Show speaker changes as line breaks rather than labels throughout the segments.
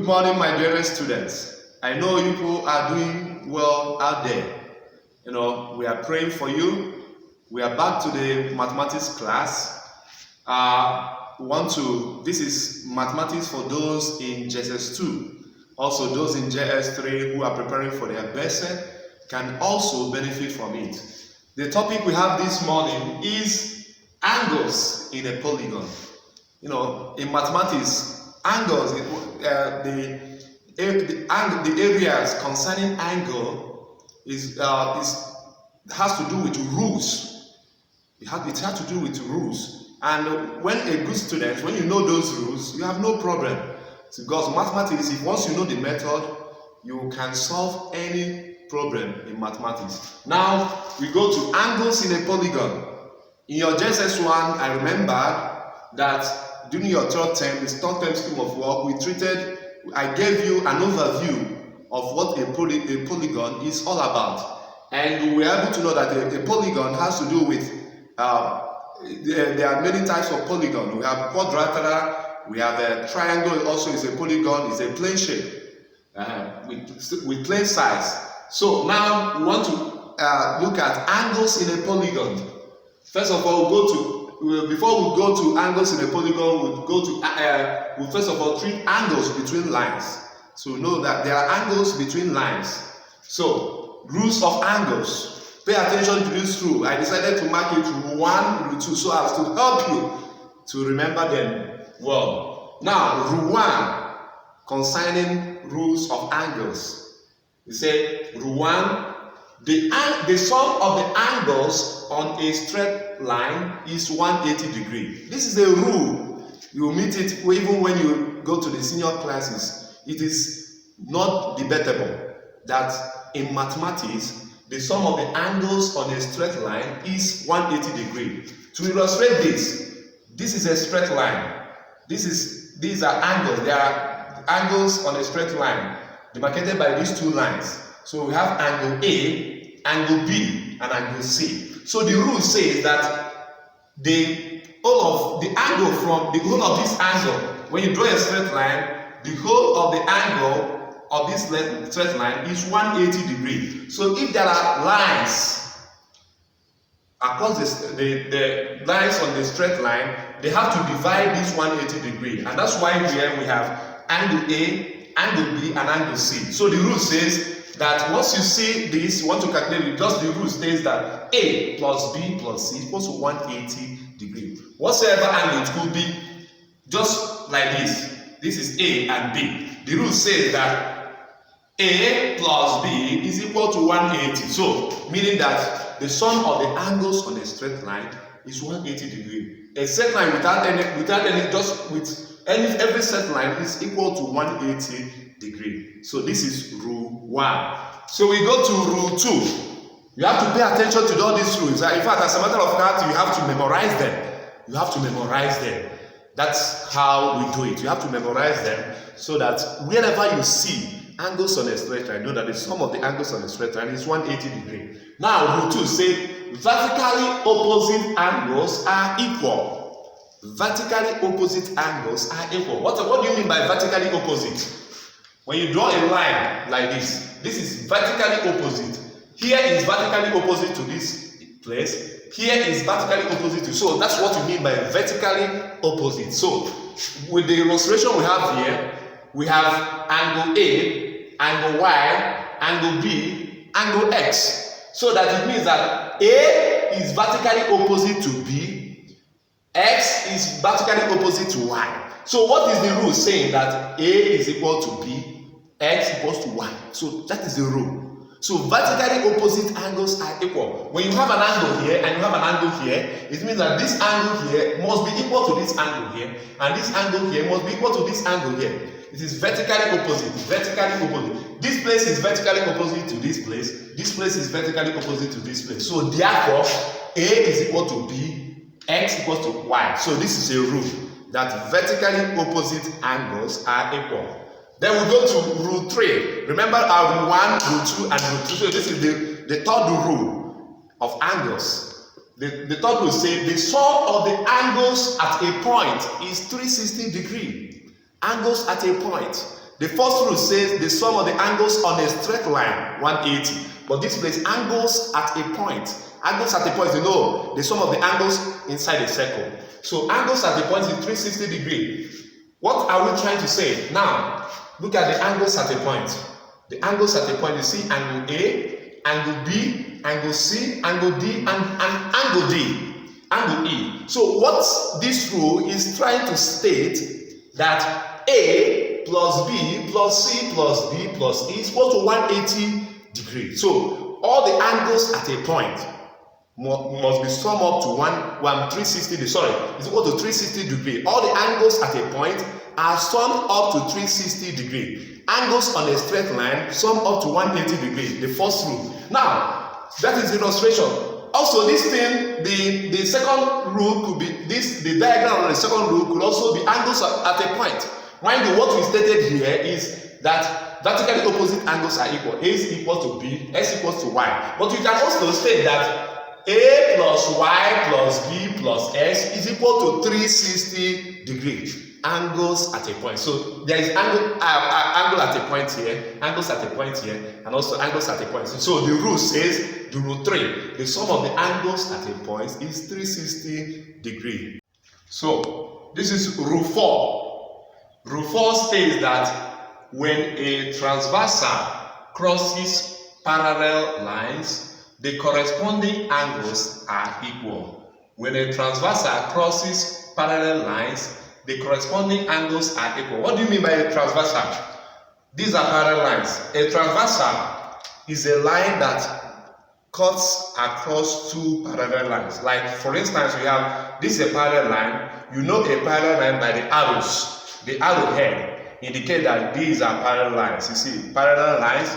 morning, my dearest students. I know you people are doing well out there. We are praying for you. We are back to the mathematics class. This is mathematics for those in JSS 2. Also, those in JS 3 who are preparing for their BSc can also benefit from it. The topic we have this morning is angles in a polygon. In mathematics, angles, the areas concerning angle has to do with rules. It has to do with rules. And when a good student, when you know those rules, you have no problem. Because mathematics, if once you know the method, you can solve any problem in mathematics. Now, we go to angles in a polygon. In your JSS 1, I remember that during your third term, the third term scheme of work, I gave you an overview of what a polygon is all about. And we were able to know that a polygon has to do with, there are many types of polygon. We have quadrilateral, we have a triangle, also is a polygon, it's a plane shape with plane sides. So now we want to look at angles in a polygon. First of all, before we go to angles in a polygon, we'll first of all treat angles between lines. So know that there are angles between lines. So, rules of angles. Pay attention to this rule. I decided to mark it rule 1, rule 2, so as to help you to remember them well. Now, rule 1, concerning rules of angles. We say, rule 1, the sum of the angles on a straight line is 180 degrees. This is a rule. You meet it even when you go to the senior classes. It is not debatable that in mathematics, the sum of the angles on a straight line is 180 degrees. To illustrate this is a straight line. These are angles. There are angles on a straight line demarcated by these two lines. So we have angle A, angle B, and angle C. So the rule says that the whole of this angle, when you draw a straight line, the whole of the angle of this straight line is 180 degrees. So if there are lines across the lines on the straight line, they have to divide this 180 degrees. And that's why here we have angle A, angle B, and angle C. So the rule says that once you see this, you want to calculate it, just the rule states that A plus B plus C equals to 180 degrees. Whatsoever angle it could be, just like this. This is A and B. The rule says that A plus B is equal to 180. So, meaning that the sum of the angles on a straight line is 180 degrees. A straight line every straight line is equal to 180 degrees. So this is rule 1. So we go to rule 2. You have to pay attention to all these rules. In fact, as a matter of fact, you have to memorize them. That's how we do it. You have to memorize them so that wherever you see angles on a straight line, know that the sum of the angles on a straight line is 180 degrees. Now, rule 2 says vertically opposite angles are equal. Vertically opposite angles are equal. What do you mean by vertically opposite? When you draw a line like this is vertically opposite. Here is vertically opposite to this place. Here is vertically opposite to. So that's what we mean by vertically opposite. So with the illustration we have here, we have angle A, angle Y, angle B, angle X. So that it means that A is vertically opposite to B, X is vertically opposite to Y. So what is the rule saying? That A is equal to B, X equals to Y. So that is the rule. So vertically opposite angles are equal. When you have an angle here and you have an angle here, it means that this angle here must be equal to this angle here, and this angle here must be equal to this angle here. It is vertically opposite. This place is vertically opposite to this place. This place is vertically opposite to this place. So therefore, A is equal to B, X equals to Y. So this is a rule that vertically opposite angles are equal. Then we go to rule 3. Remember our rule 1, rule 2, and rule 3. So this is the third rule of angles. The third rule says the sum of the angles at a point is 360 degrees. Angles at a point. The first rule says the sum of the angles on a straight line, 180. But this place, angles at a point. Angles at a point, you know, the sum of the angles inside a circle. So angles at a point is 360 degrees. What are we trying to say? Now, look at the angles at a point. The angles at a point, you see angle A, angle B, angle C, angle D, and angle D, angle E. So what this rule is trying to state that A plus B plus C plus D plus E is equal to 180 degrees. So all the angles at a point must be summed up to 360. Sorry, it's equal to 360 degrees. All the angles at a point are summed up to 360 degrees. Angles on a straight line sum up to 180 degrees. The first rule. Now that is the illustration. Also, this thing, the second rule could be this. The diagram of the second rule could also be angles at a point. Mind you, what we stated here is that vertically opposite angles are equal. A is equal to B, S equals to Y. But you can also state that A plus Y plus B plus S is equal to 360 degrees. Angles at a point. So there is angle at a point here, angles at a point here, and also angles at a point. So the rule says, the rule 3, the sum of the angles at a point is 360 degrees. So this is rule 4. Rule 4 states that when a transversal crosses parallel lines, the corresponding angles are equal. When a transversal crosses parallel lines, the corresponding angles are equal. What do you mean by a transversal? These are parallel lines. A transversal is a line that cuts across two parallel lines. Like for instance, we have this is a parallel line. You know a parallel line by the arrows. The arrow head indicate that these are parallel lines. You see, parallel lines,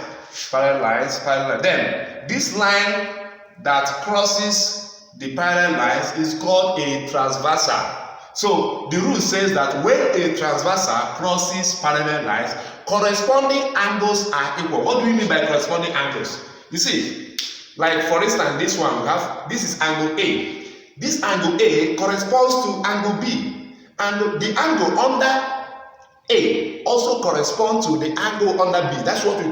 parallel lines, parallel lines. Then this line that crosses the parallel lines is called a transversal. So the rule says that when a transversal crosses parallel lines, corresponding angles are equal. What do we mean by corresponding angles? You see, like for instance, this one we have, this is angle A. This angle A corresponds to angle B, and the angle under A also corresponds to the angle under B. That's what we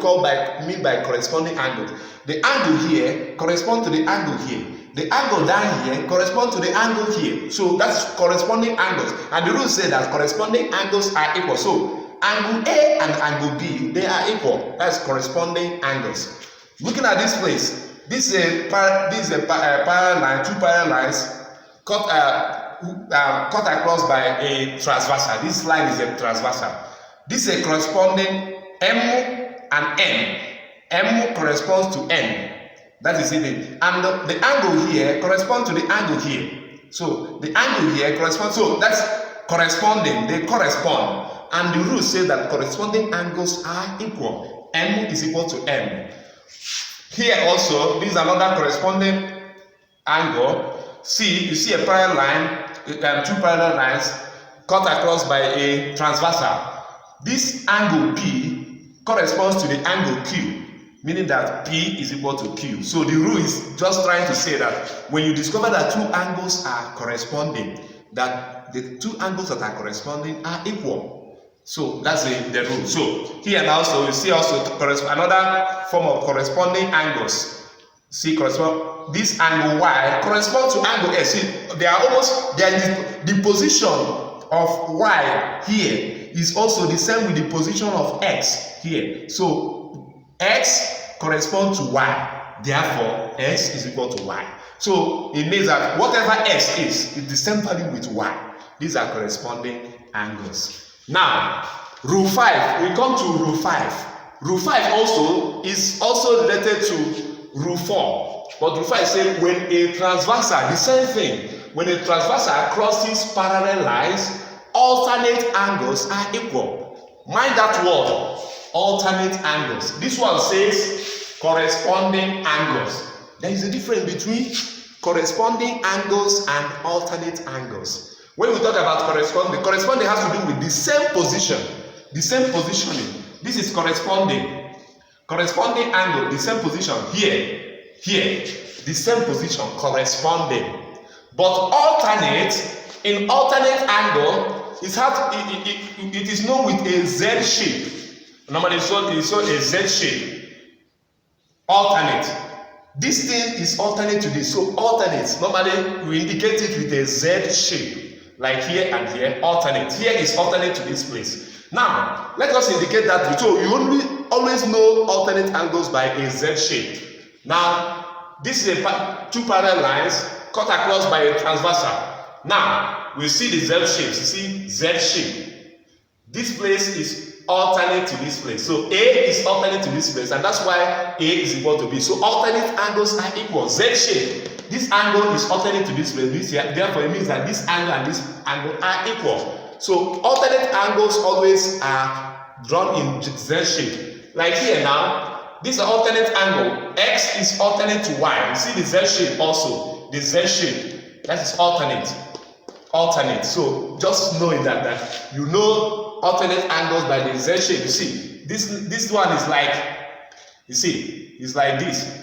mean by corresponding angles. The angle here corresponds to the angle here. The angle down here corresponds to the angle here. So that's corresponding angles. And the rules say that corresponding angles are equal. So angle A and angle B, they are equal. That's corresponding angles. Looking at this place, this is a parallel line, two parallel lines cut across by a transversal. This line is a transversal. This is a corresponding M and N. M corresponds to N. That is it. And the angle here corresponds to the angle here. So the angle here corresponds. So that's corresponding. They correspond. And the rule says that corresponding angles are equal. M is equal to M. Here also, this is another corresponding angle. See, you see a parallel line, two parallel lines cut across by a transversal. This angle P corresponds to the angle Q, meaning that P is equal to Q. So the rule is just trying to say that when you discover that two angles are corresponding, that the two angles that are corresponding are equal. So that's the rule. So here now, so you see also another form of corresponding angles. See, this angle Y corresponds to angle S. See, the position of Y here is also the same with the position of X here. So X corresponds to Y. Therefore, S is equal to Y. So it means that whatever S is the same value with Y. These are corresponding angles. Now, rule 5. We come to rule 5. Rule 5 also is also related to rule 4. But rule 5 says when a transversal, the same thing. When a transversal crosses parallel lines, alternate angles are equal. Mind that word, alternate angles. This one says corresponding angles. There is a difference between corresponding angles and alternate angles. When we talk about corresponding has to do with the same position, the same positioning. This is corresponding. Corresponding angle, the same position here, the same position, corresponding. But alternate, in alternate angle, it is known with a Z shape. Normally it's shown a Z shape. Alternate. This thing is alternate to this. So alternate. Normally we indicate it with a Z shape. Like here and here. Alternate. Here is alternate to this place. Now, let us indicate that. So you always know alternate angles by a Z shape. Now, this is two parallel lines cut across by a transversal. Now, we see the Z shapes. You see Z shape. This place is alternate to this place. So A is alternate to this place, and that's why A is equal to B. So alternate angles are equal. Z shape. This angle is alternate to this place. Therefore, it means that this angle and this angle are equal. So alternate angles always are drawn in Z shape. Like here now, this is an alternate angle. X is alternate to Y. You see the Z shape also. The Z shape. That is alternate. Alternate. So just knowing that you know alternate angles by the Z shape. You see, this one is like, you see, it's like this.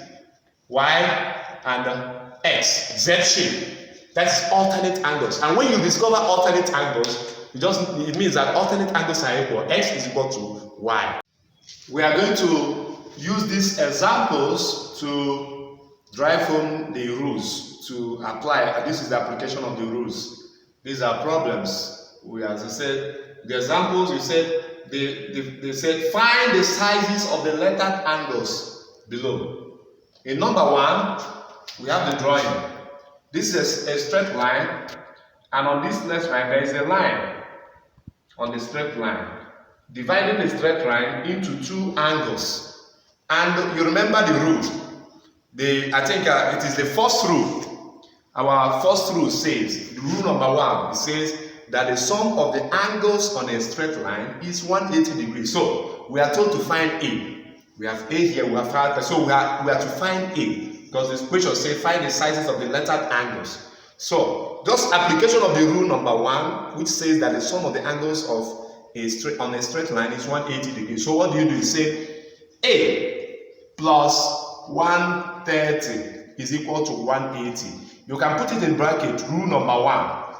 Y and X. Z shape. That's alternate angles. And when you discover alternate angles, it means that alternate angles are equal. X is equal to Y. We are going to use these examples to drive home the rules to apply. This is the application of the rules. These are problems. As I said, the examples, you said, they said find the sizes of the lettered angles below. In number 1, we have the drawing. This is a straight line, and on this left line there is a line on the straight line, dividing the straight line into 2 angles. And you remember the rule. I think it is the first rule. Our first rule says, rule number 1, it says that the sum of the angles on a straight line is 180 degrees. So we are told to find A. We have A here, we have five, so we are to find A, because this question says find the sizes of the lettered angles. So just application of the rule number 1, which says that the sum of the angles of on a straight line is 180 degrees. So what do? You say A plus 130 is equal to 180. You can put it in bracket, rule number 1,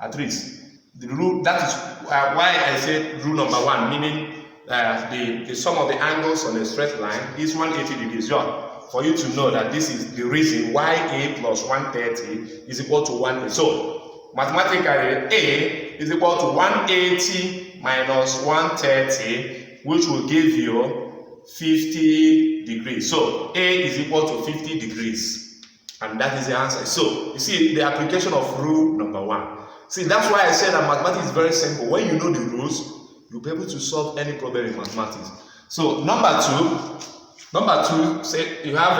at least. The rule, that is why I said rule number 1, meaning the sum of the angles on a straight line is 180 degrees. For you to know that this is the reason why A plus 130 is equal to 180. So, mathematically, A is equal to 180 minus 130, which will give you 50 degrees. So, A is equal to 50 degrees. And that is the answer. So, you see the application of rule number 1. See, that's why I said that mathematics is very simple. When you know the rules, you'll be able to solve any problem in mathematics. So, number 2, say you have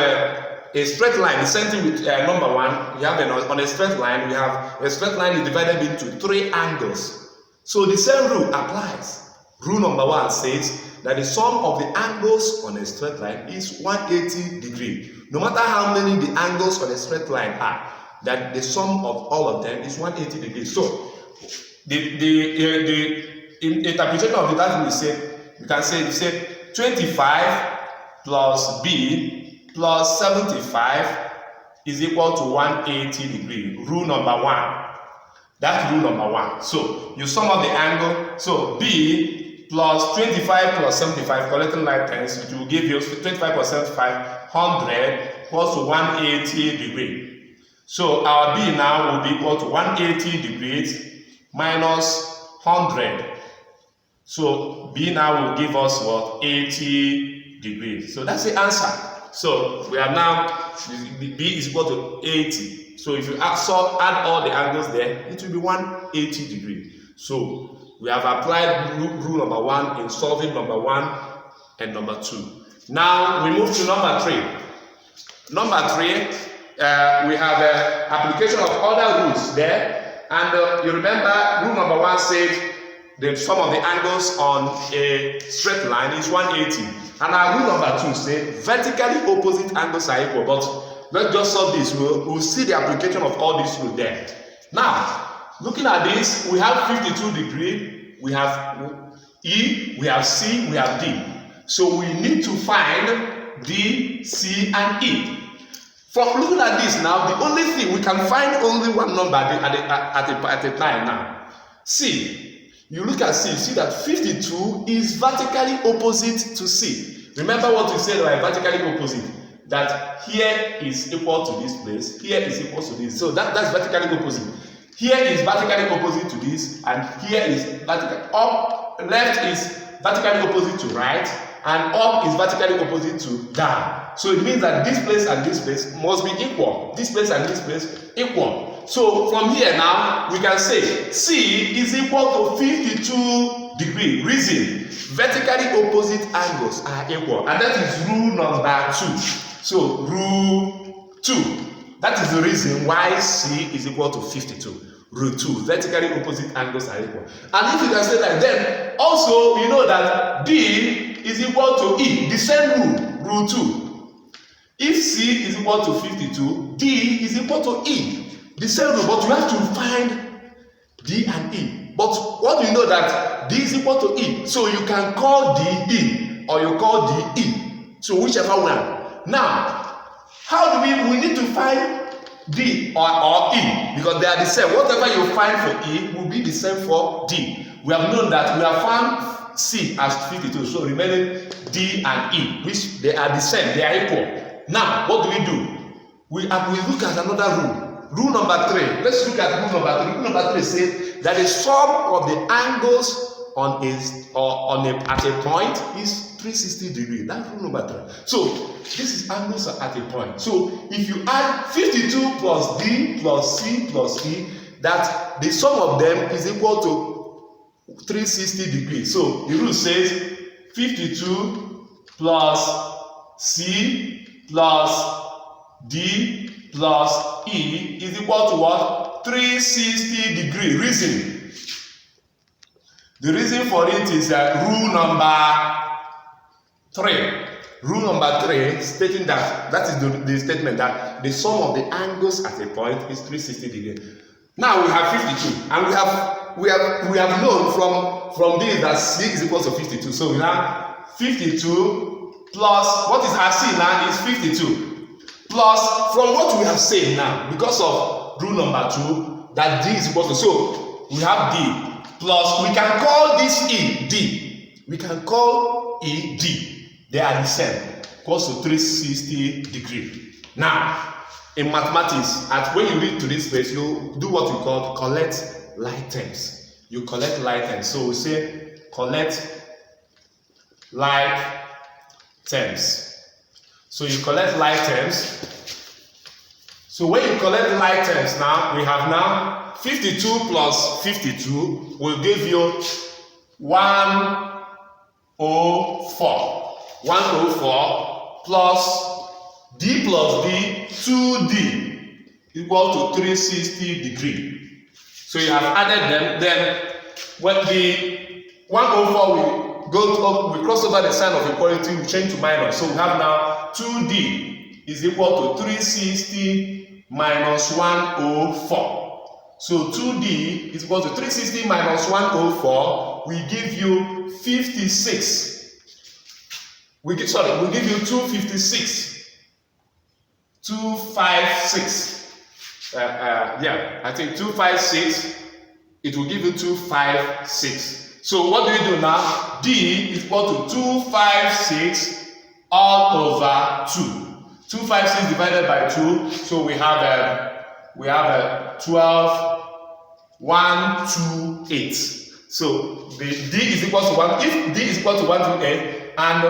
a straight line. The same thing with number 1. You have on a straight line, we have a straight line is divided into 3 angles. So, the same rule applies. Rule number 1 says that the sum of the angles on a straight line is 180 degrees. No matter how many the angles on a straight line are, that the sum of all of them is 180 degrees. So, the interpretation of that we say, you can say 25 plus B plus 75 is equal to 180 degrees. Rule number 1. That's rule number 1. So, you sum up the angle. So, B plus 25 plus 75, collecting like tens, it will give you 25 plus 75, 100 equals to 180 degrees. So, our B now will be equal to 180 degrees minus 100. So, B now will give us what? 80 degrees. So, that's the answer. So, we are now, B is equal to 80. So, if you add all the angles there, it will be 180 degrees. So, we have applied rule number 1 in solving number 1 and number 2. Now, we move to number 3. Number 3, we have application of other rules there. And you remember, rule number 1 said the sum of the angles on a straight line is 180. And our rule number 2 says vertically opposite angles are equal. But let's just solve this. We'll see the application of all these rules there. Now, looking at this, we have 52 degrees, we have E, we have C, we have D. So we need to find D, C, and E. From looking at this now, the only thing, we can find only one number at a time now. C. You look at C, you see that 52 is vertically opposite to C. Remember what we said about vertically opposite? That here is equal to this place, here is equal to this. So that's vertically opposite. Here is vertically opposite to this, and here is vertical up. Left is vertically opposite to right, and up is vertically opposite to down. So it means that this place and this place must be equal. This place and this place equal. So from here now, we can say C is equal to 52 degrees. Reason, vertically opposite angles are equal. And that is rule number 2. So rule 2. That is the reason why C is equal to 52. Rule 2. Vertically opposite angles are equal. And if you can say that, then also you know that D is equal to E. The same rule. Rule 2. If C is equal to 52, D is equal to E. The same rule, but you have to find D and E. But what do you know that D is equal to E? So you can call D E or you call D E. So whichever one. Now, how do we need to find D or E? Because they are the same. Whatever you find for E will be the same for D. We have known that we have found C as 52. So remaining D and E, which they are the same, they are equal. Now, what do? We look at another rule. Rule number 3. Let's look at rule number 3. Rule number 3 says that the sum of the angles at a point is 360 degrees. That's rule number 3. So this is angles at a point. So if you add 52 plus D plus C plus E, that the sum of them is equal to 360 degrees. So the rule says 52 plus C plus D plus E is equal to what? 360 degrees. Reason. The reason for it is rule number 3. Rule number 3 stating that is the statement that the sum of the angles at a point is 360 degrees. Now we have 52, and we have known from this that C is equal to 52. So we have 52 plus what is our C now is 52. Plus, from what we have said now, because of rule number 2, that D is equal to, so we have D, plus we can call this E D. We can call E D. They are the same, equals to 360 degrees. Now, in mathematics, when you read to this place, you do what we call collect like terms. You collect like terms. So we say collect like terms. So you collect like terms. So when you collect like terms now, we have now 52 plus 52 will give you 104. 104 plus D 2D equal to 360 degrees. So you have added them. Then when the 104 will go up, we cross over the sign of equality, we change to minus. So we have now 2D is equal to 360 minus 104. So 2D is equal to 360 minus 104. We give you 56. We give you 256. 256. I think 256. It will give you 256. So what do we do now? D is equal to 256 all over 2. 256 divided by 2. So we have a 12, 128. So the D is equal to 1. If D is equal to 128 and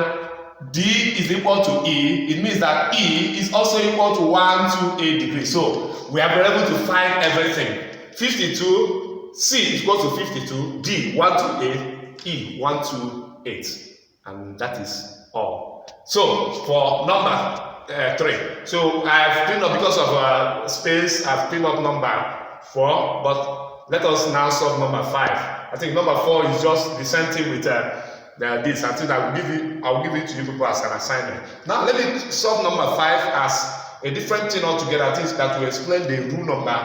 D is equal to E, it means that E is also equal to 128 degrees. So we have been able to find everything. 52, C is equal to 52, D 128, E 128. And that is all. So for number 3. So I've cleaned up because of space, I've cleaned up number 4, but let us now solve number 5. I think number 4 is just the same thing with this. I think I will give it to you people as an assignment. Now let me solve number 5 as a different thing altogether. I think that will explain the rule number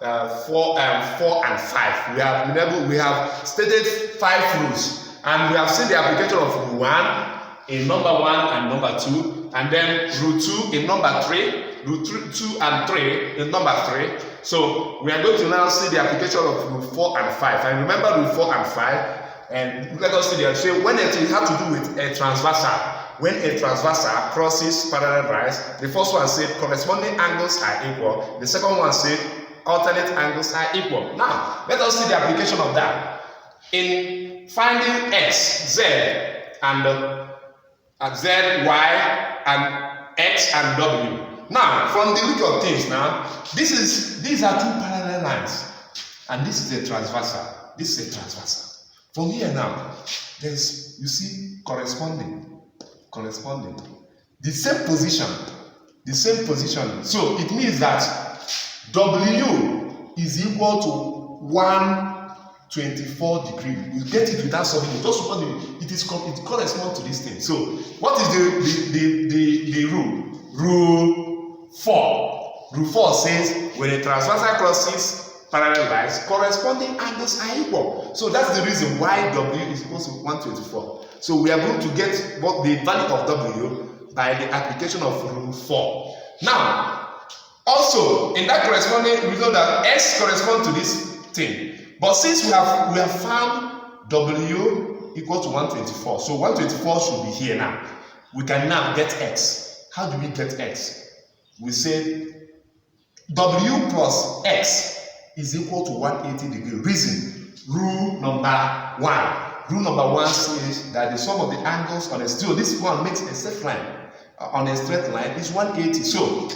4 and 5. We have stated 5 rules, and we have seen the application of rule 1 in number 1 and number 2, and then rule 2 in number 3, root 2 and 3 is number 3. So we are going to now see the application of rule 4 and 5. And remember rule 4 and 5, and let us see the so when it has to do with a transversal. When a transversal crosses parallel lines, the first one said corresponding angles are equal. The second one said alternate angles are equal. Now, let us see the application of that. In finding x, z, and z, y, and x and w. Now, from the look of things now, these are two parallel lines. And this is a transversal. This is a transversal. From here now, there's, you see, corresponding. The same position. So it means that W is equal to 124 degrees. You get it without solving it. Just what it corresponds to this thing. So what is the rule? Rule 4. Rule 4 says when a transversal crosses parallel lines, corresponding angles are equal. So that's the reason why W is equal to 124. So we are going to get what the value of W by the application of rule 4. Now, also in that corresponding, we know that X corresponds to this thing. But since we have found W equal to 124, so 124 should be here now. We can now get X. How do we get X? We say W plus X is equal to 180 degrees. Reason, rule number 1. Rule number 1 says that the sum of the angles on a straight line, this one makes a straight line, on a straight line is 180. So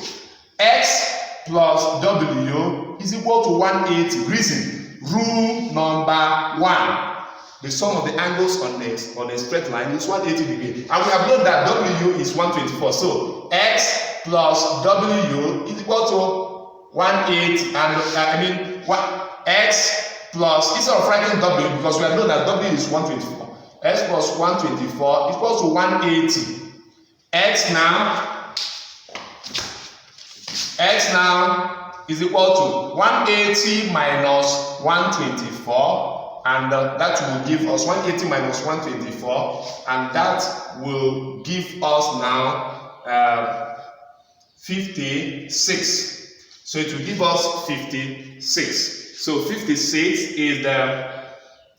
x plus w is equal to 180. Reason, rule number 1. The sum of the angles on a straight line is 180 degrees. And we have known that w is 124. So x plus w is equal to 180. And x plus, instead of writing w, because we have known that w is 124, x plus 124 equals to 180. X now is equal to 180 minus 124, and that will give us 180 minus 124, and that will give us now 56. So it will give us 56. So 56 is the,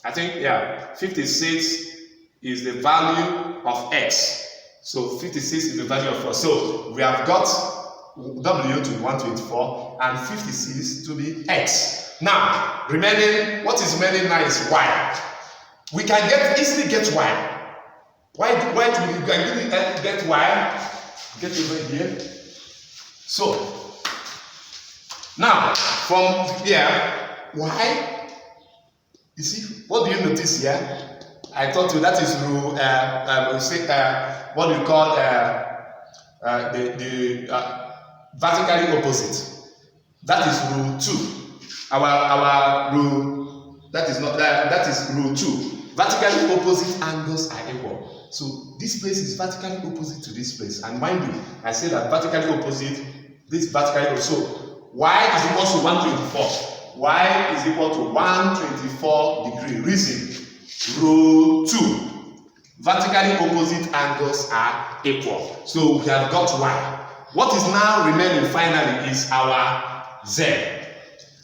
56 is the value of x. So 56 is the value of x. So we have got w to be 124 and 56 to be x. Now, remaining, what is remaining now is y. We can easily get y. Why do we get y? Get over here. So, now, from here, y, you see, what do you notice here? I told you that is rule, what we call the vertically opposite. That is rule 2. Our rule, that is rule 2. Vertically opposite angles are equal. So this place is vertically opposite to this place. And mind you, I say that vertically opposite, this vertically opposite. So y is equal to 124. Y is equal to 124 degrees. Reason, rule 2. Vertically opposite angles are equal. So we have got y. What is now remaining finally is our z.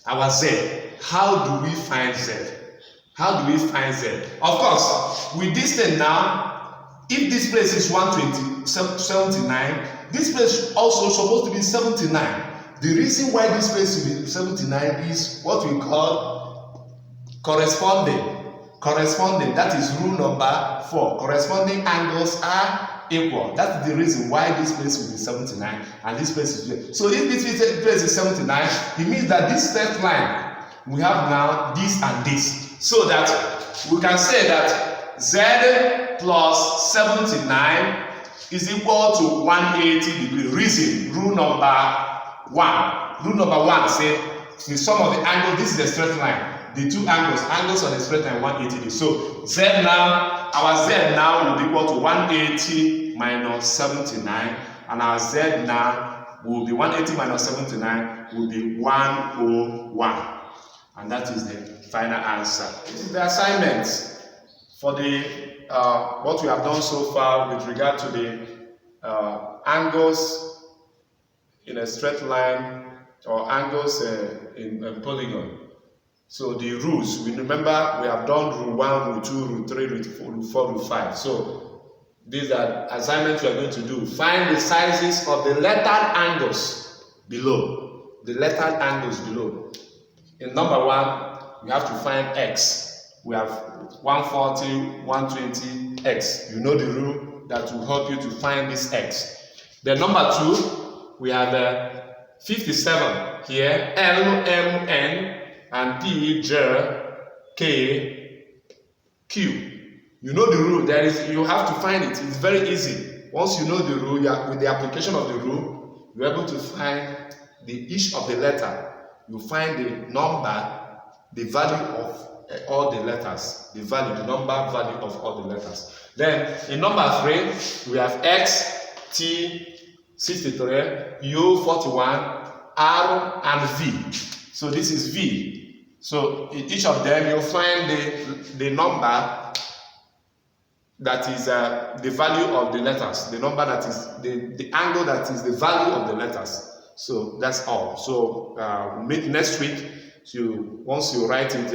Our z. How do we find z? How do we find z? Of course, with this thing now, if this place is 79, this place also supposed to be 79. The reason why this place will be 79 is what we call corresponding. Corresponding, that is rule number 4. Corresponding angles are equal. That's the reason why this place will be 79 and this place is here. So if this place is 79, it means that this straight line, we have now this and this. So that we can say that z plus 79 is equal to 180 degrees. Reason, rule number 1. Rule number 1 says the sum of the angle, this is a straight line. The two angles on a straight line 180 degrees. So z now, our z now will be equal to 180 minus 79, and our z now will be 180 minus 79 will be 101. And that is the final answer. This is the assignment for the what we have done so far with regard to the angles in a straight line or angles in a polygon. So the rules, we remember we have done rule 1, rule 2, rule 3, rule 4, rule 4, rule 5. So these are assignments we are going to do. Find the sizes of the lettered angles below. The lettered angles below. In number 1, we have to find x. We have 140, 120, x. You know the rule that will help you to find this x. Then number 2, we have 57 here, L, M, N, and P, J, K, Q. You know the rule. You have to find it. It's very easy. Once you know the rule, with the application of the rule, you're able to find each of the letter. You find the number, the value of all the letters. The number value of all the letters. Then in number 3, we have X, T, 63, U, 41, R, and V. So this is V. So in each of them, you'll find the number that is the value of the letters. The number that is the angle that is the value of the letters. So that's all. So we'll meet next week. So once you write it,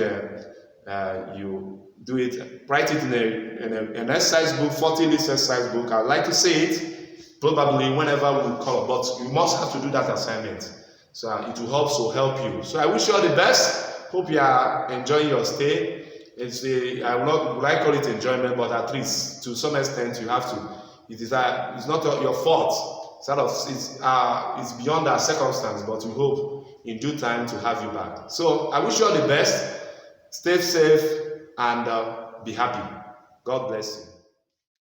you do it. Write it in an exercise book, 40-list exercise book. I'd like to say it probably whenever we call, but you must have to do that assignment. So it will also help you. So I wish you all the best. Hope you are enjoying your stay. I would like call it enjoyment, but at least to some extent you have to. It's not your fault. It's beyond our circumstance, but we hope in due time to have you back. So I wish you all the best. Stay safe and be happy. God bless you.